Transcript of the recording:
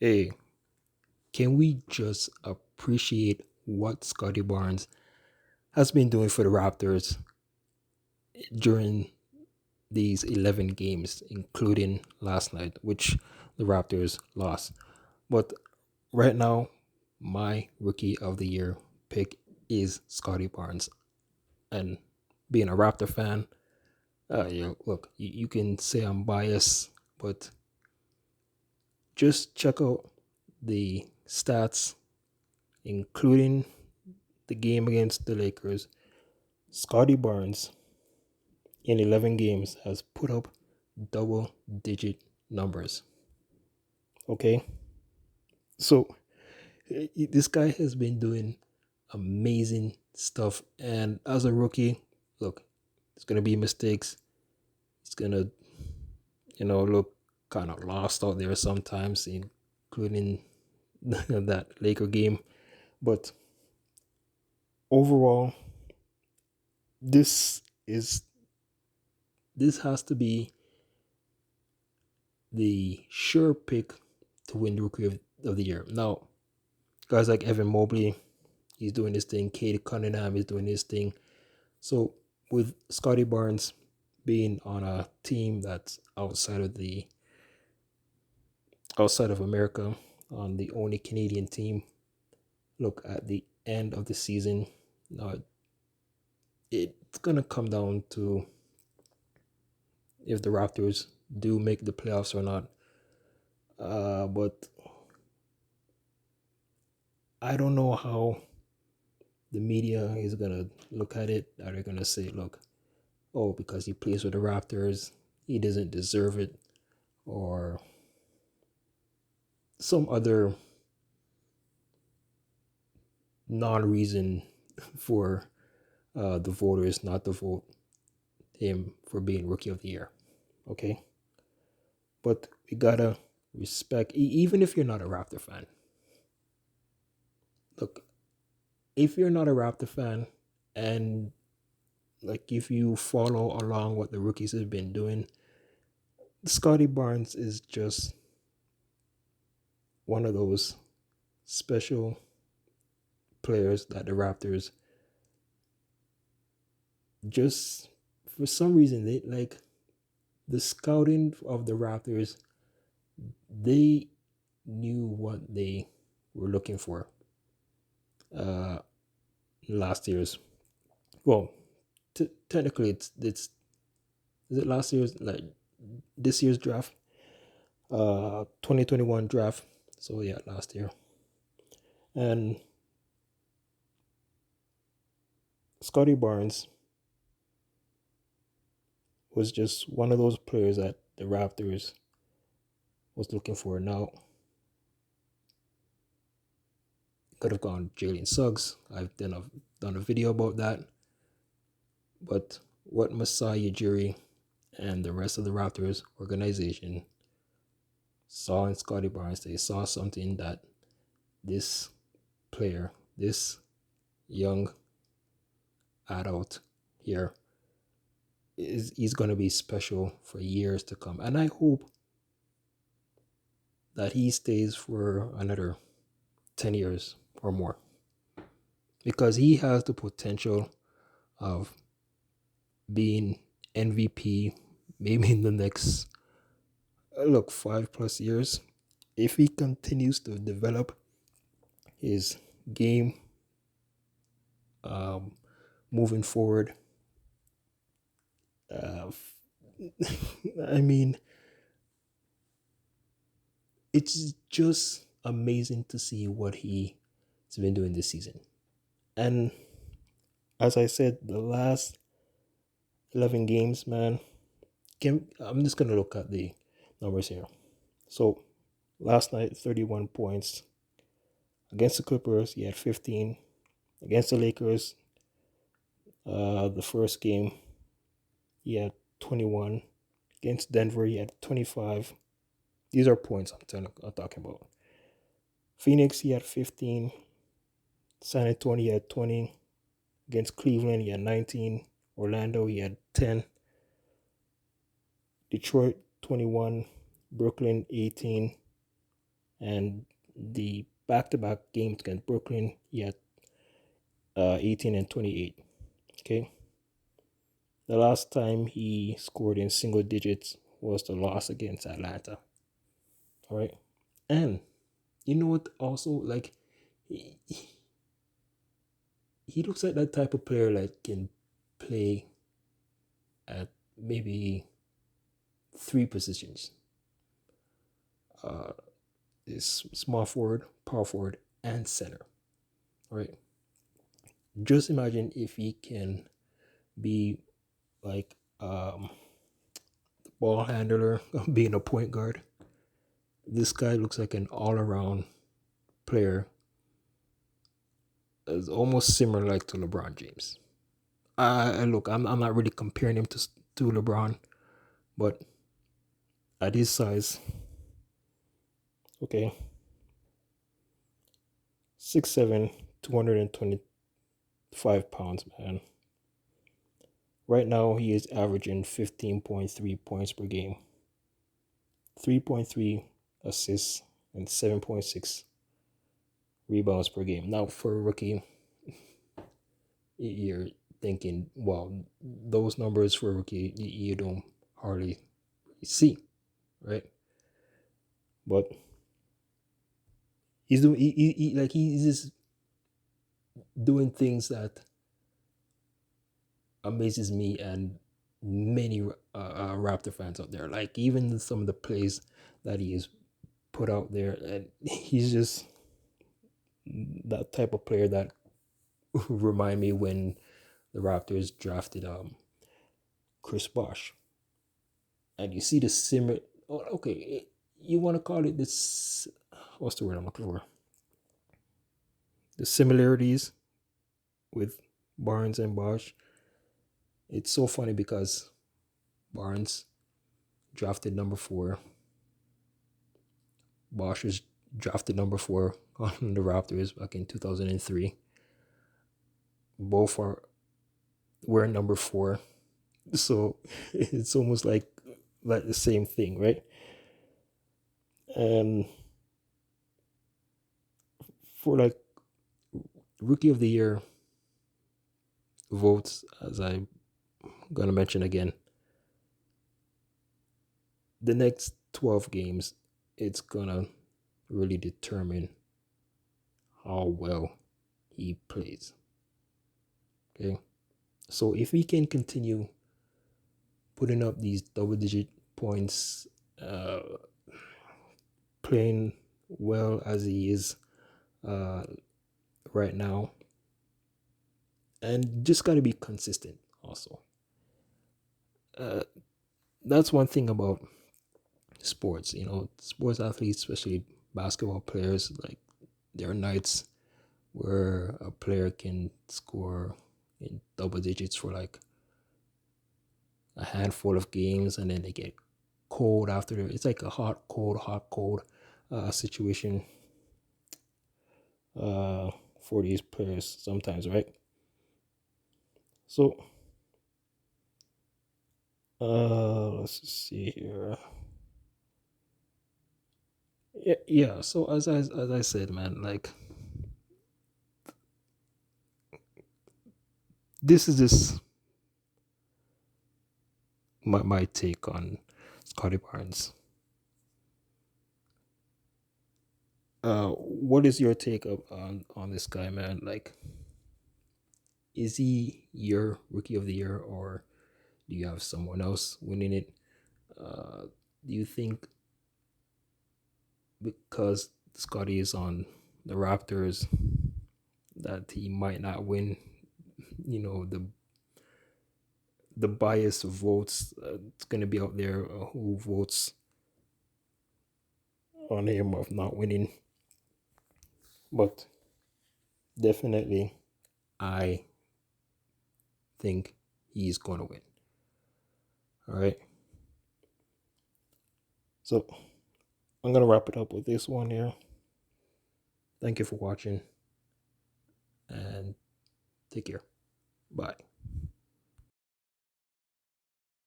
Hey, can we just appreciate what Scottie Barnes has been doing for the Raptors during these 11 games, including last night, which the Raptors lost? But right now, my rookie of the year pick is Scottie Barnes. And being a Raptor fan, look, you can say I'm biased, but just check out the stats, including the game against the Lakers. Scottie Barnes in 11 games has put up double digit numbers. Okay? So this guy has been doing amazing stuff. And as a rookie, look, there's going to be mistakes. He's going to, look kind of lost out there sometimes, including that Laker game. But overall, this is this has to be the sure pick to win the Rookie of the Year. Now, guys like Evan Mobley, he's doing his thing. Cade Cunningham is doing his thing. So with Scottie Barnes being on a team that's outside of America, on the only Canadian team, look at the end of the season. Now it's gonna come down to if the Raptors do make the playoffs or not. But I don't know how the media is gonna look at it. Are they gonna say, look, oh, because he plays with the Raptors, he doesn't deserve it, or some other non-reason for the voters not to vote him for being Rookie of the Year. Okay, but we gotta respect, even if you're not a Raptor fan. Look, if you're not a Raptor fan, and like if you follow along what the rookies have been doing, Scottie Barnes is just one of those special players that the Raptors just for some reason they like the scouting of the Raptors. They knew what they were looking for. Uh, last year's well, technically it's is it last year's like this year's draft, 2021 draft. So yeah, last year. And Scottie Barnes was just one of those players that the Raptors was looking for. Now, could have gone Jalen Suggs. I've done a video about that. But what Masai Ujiri and the rest of the Raptors organization saw in Scottie Barnes, they saw something that this player, this young adult here, is going to be special for years to come. And I hope that he stays for another 10 years or more because he has the potential of being MVP maybe in the next, look, 5 plus years. If he continues to develop his game um, moving forward, uh, I mean, it's just amazing to see what he's been doing this season. And as I said, the last 11 games, man, I'm just going to look at the numbers here. So last night, 31 points. Against the Clippers, he had 15. Against the Lakers, the first game, he had 21. Against Denver, he had 25. These are points I'm talking about. Phoenix, he had 15. San Antonio, he had 20. Against Cleveland, he had 19. Orlando, he had 10. Detroit, 21. Brooklyn, 18. And the back-to-back games against Brooklyn, he had 18 and 28. Okay. The last time he scored in single digits was the loss against Atlanta. All right. And you know what? Also, like, he, he looks like that type of player that can play at maybe three positions. Uh, is small forward, power forward, and center. All right. Just imagine if he can be like ball handler, being a point guard. This guy looks like an all-around player. Is almost similar like to LeBron James. Look, I'm not really comparing him to LeBron, but at his size, okay, 6'7", 225 pounds, man. Right now, he is averaging 15.3 points per game, 3.3 assists, and 7.6 rebounds per game. Now, for a rookie, you're thinking, well, those numbers for a rookie, you don't hardly see, right? But he's doing, like he's just doing things that amazes me and many Raptor fans out there. Like even some of the plays that he has put out there, and he's just that type of player that remind me when the Raptors drafted Chris Bosh, and you see the similar. Oh, okay, you want to call it this? What's the word I'm looking for? The similarities with Barnes and Bosh. It's so funny because Barnes drafted number 4. Bosh was drafted number 4 on the Raptors back in 2003. Both were number 4, so it's almost like the same thing, right? And for like rookie of the year votes, as I'm gonna mention again, the next 12 games, it's gonna really determine how well he plays. Okay, so if he can continue putting up these double-digit points, uh, playing well as he is uh, right now, and just got to be consistent also. Uh, that's one thing about sports, sports athletes, especially basketball players, like there are nights where a player can score in double digits for like a handful of games and then they get cold after it's like a hot cold situation for these players sometimes, right? So let's see here. Yeah. So as I said, man, like this is just my take on Scottie Barnes. What is your take on this guy, man? Like, is he your rookie of the year, or do you have someone else winning it? Do you think because Scottie is on the Raptors that he might not win? The bias votes, it's gonna be out there who votes on him of not winning, but definitely I think he's gonna win. All right, so I'm gonna wrap it up with this one here. Thank you for watching and take care. Bye.